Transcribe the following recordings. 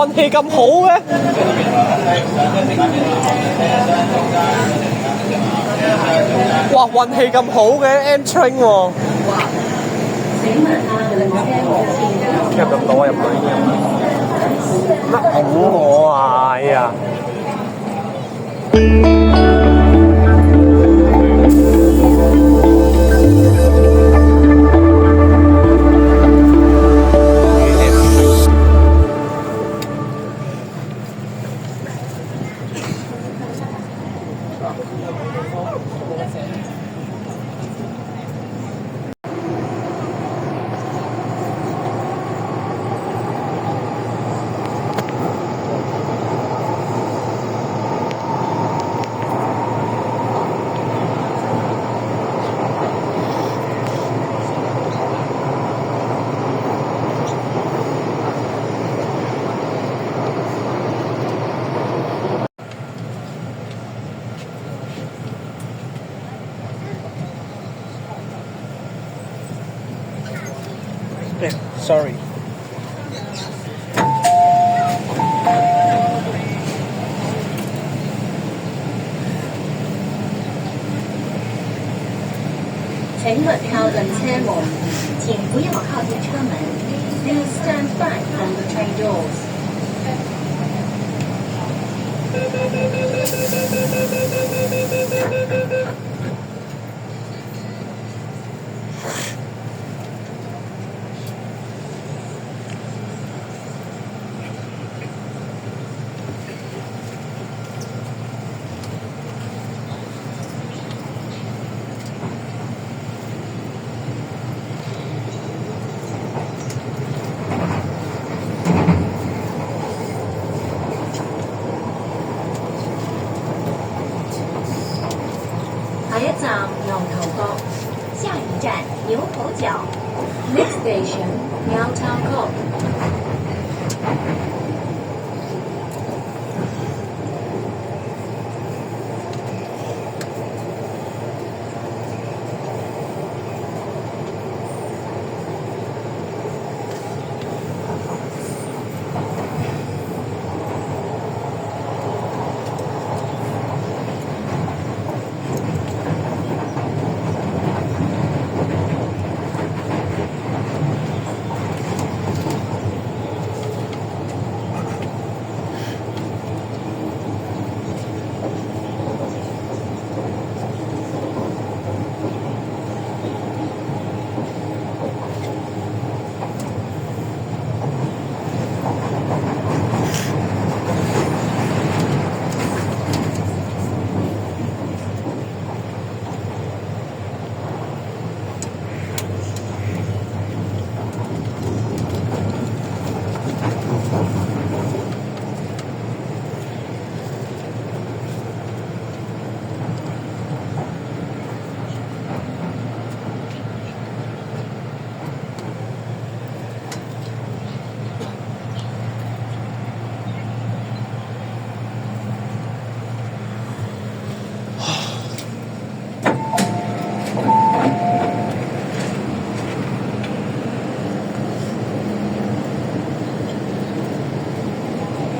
運氣咁好嘅？哇，運氣咁好嘅 M train 喎。入唔到啊，入唔到呢啲乜好我啊？哎呀！Sorry。請勿靠近車門，請不要靠近車門。Please stand back from the train doors. 下一站牛頭角，下一站牛頭角。Next station, New Town Code.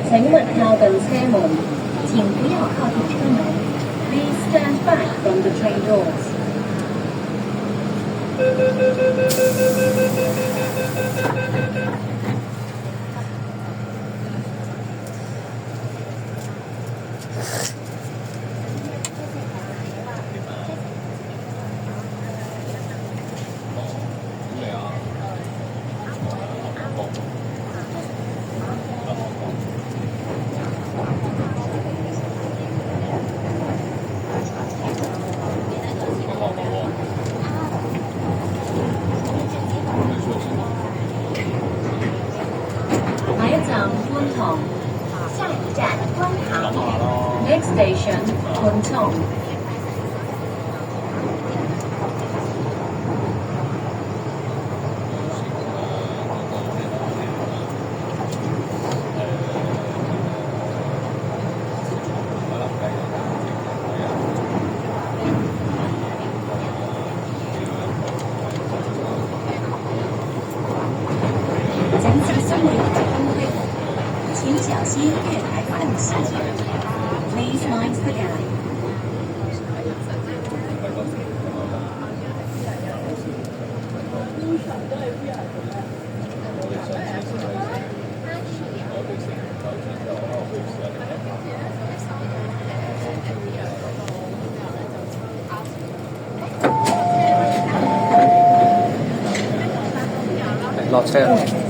請勿靠近車門，請不要靠近車門。Please stand back from the train doors. 下一站觀塘，下一站觀塘。Next station, 觀塘。請小心你的燈飾，請请小心月台空隙。Please mind the gap. 落車。